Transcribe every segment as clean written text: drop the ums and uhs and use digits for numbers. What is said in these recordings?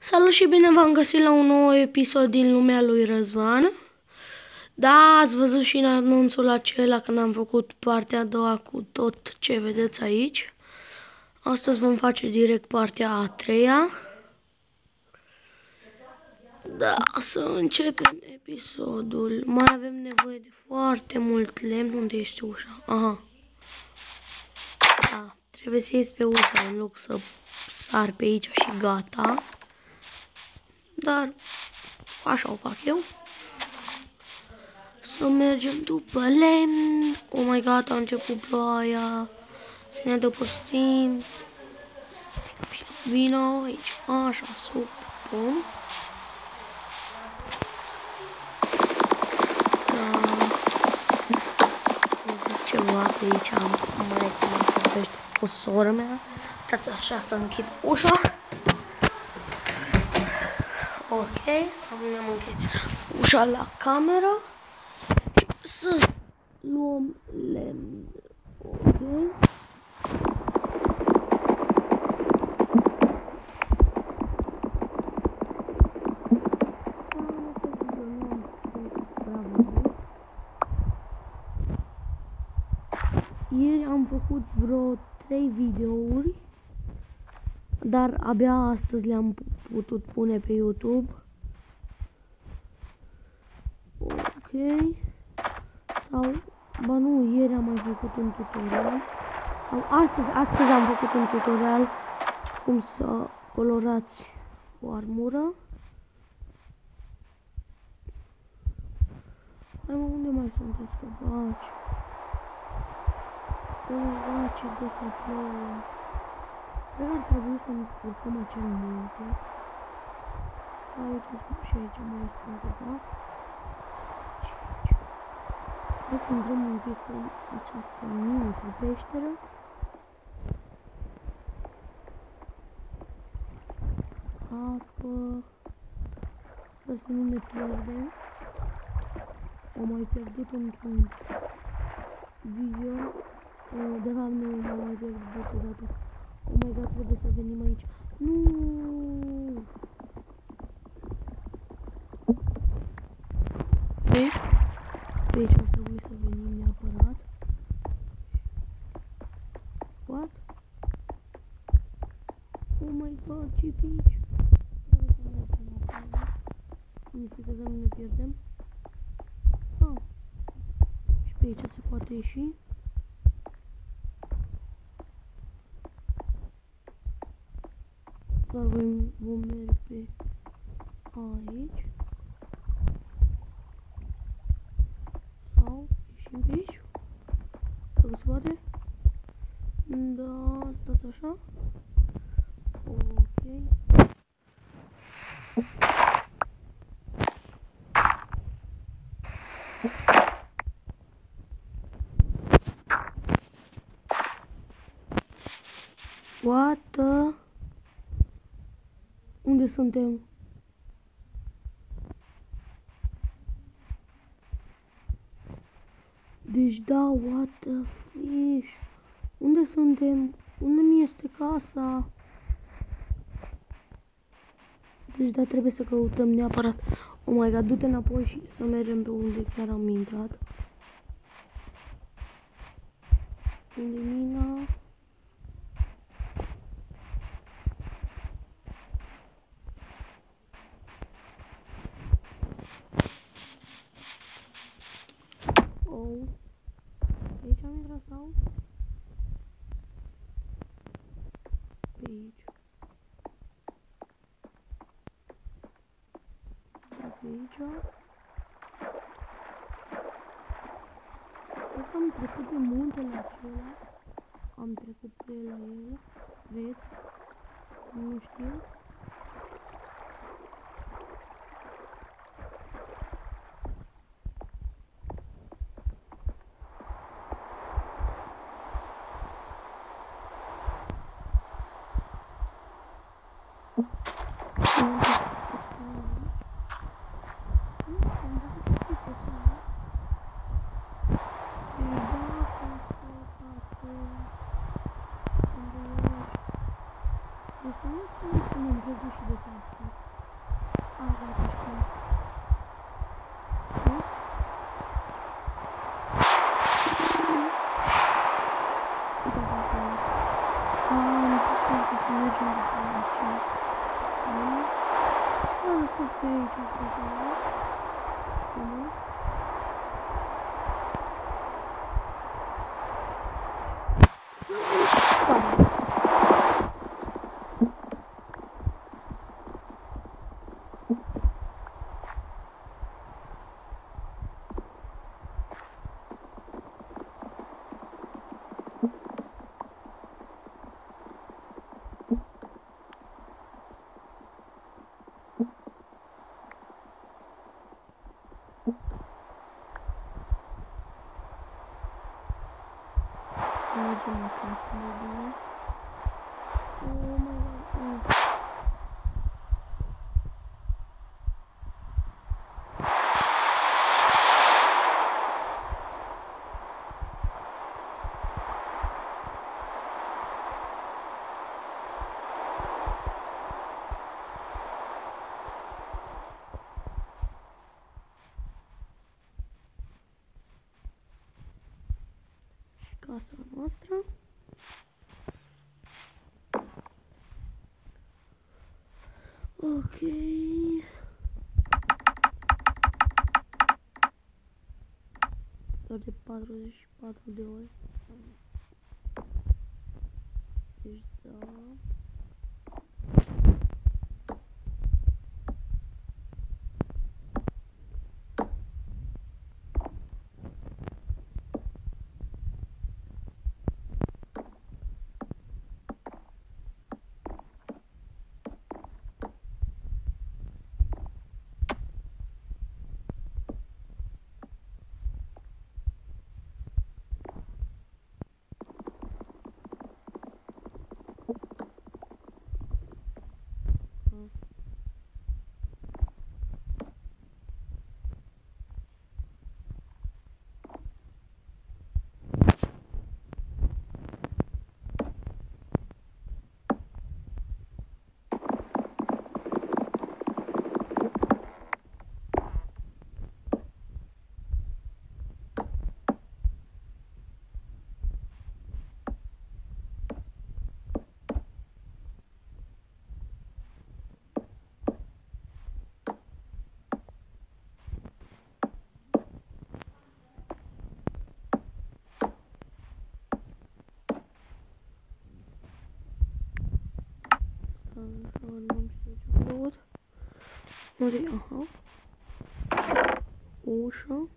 Salut și bine v-am găsit la un nou episod din lumea lui Răzvan. Da, ați văzut și în anunțul acela când am făcut partea a doua cu tot ce vedeți aici. Astăzi vom face direct partea a treia. Da, să începem episodul. Mai avem nevoie de foarte mult lemn. Unde este ușa? Aha. Da, trebuie să ies pe ușa în loc să sar pe aici și gata. Dar așa o fac eu. Să mergem după lemn. Oh my god, a început ploaia. Să ne adăpostim. Vino aici. Așa, super. Bun. Ceva pe aici am mai vorbește cu sora mea. Stați așa să închid ușa. Ok, am închis ușa la cameră. Să luăm lemn. Ok. Ieri am făcut vreo 3 videouri, dar abia astăzi le-am putut pune pe YouTube. Ok. Sau, ba nu, ieri am mai făcut un tutorial. Sau astăzi am făcut un tutorial cum să colorați o armură. Hai mă, unde mai sunteți copaci? Ce de să plouă. Cred că ar trebui să ne urcăm acel munte. Aici și aici mai este un copac. Hai să îndrăm un pic cu această mică peșteră. Apă. Sper să nu ne pierdem. Am mai pierdut într-un video. De fapt nu m-am mai pierdut odată. Oh my god, trebuie să venim aici. Nu! Vezi? Pe aici ar trebui să venim neapărat. What? Oh my god, ce pe aici? Trebuie să mergem acolo. Significă să nu ne pierdem. Ah. Și pe aici se poate ieși. Dar vom merge pe aici. Sau ieșim pe aici. Dacă se poate. Da, stați așa. Ok. What the... Unde suntem? Deci da, what the fish? Unde suntem? Unde mi este casa? Deci da, trebuie să căutăm neapărat. Oh my god, du-te înapoi și să mergem pe unde chiar am intrat. Unde mina? Oh. Aici am intrat sau? Pe aici. Pe aici. Cred că am trecut de muntele acela. Am trecut pe la el. Cred. Nu știu. Nu spunem prăbuși de asta. Asta că știu. Nu? Uite acolo. Am spus că să mergem de pe aici. Nu? Am spus pe aici, spus pe aici. Nu? Mergem acasă, mai bine. Oh my god. Casa noastră. Ok. Doar de 44 de ore. Deci da. Nu știu ce-am făcut. Unde-i? Aha. Ușă.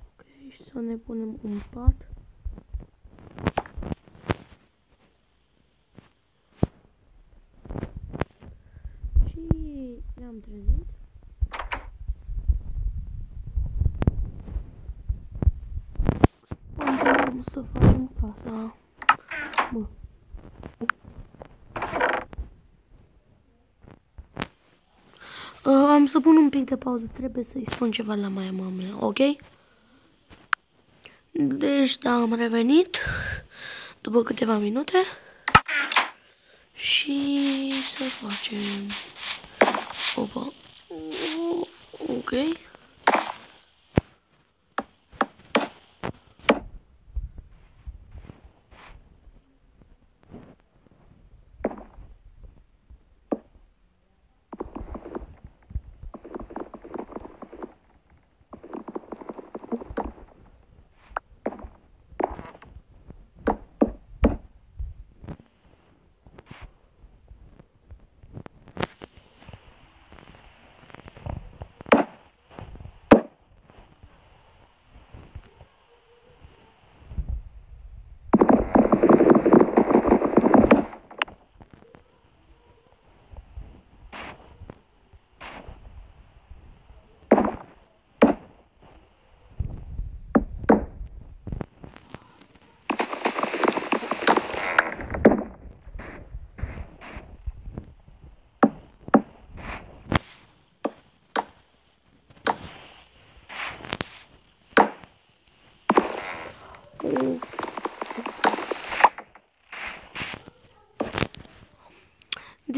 Ok, și să ne punem un pat. Și ne-am trezit. Continuăm să facem casa. Bun. Am să pun un pic de pauză, trebuie să-i spun ceva la mama mea, ok? Deci, da, am revenit după câteva minute și să facem... Opa. Ok.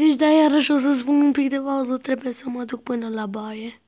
Deci da, iarăși o să spun un pic de pauză, trebuie să mă duc până la baie.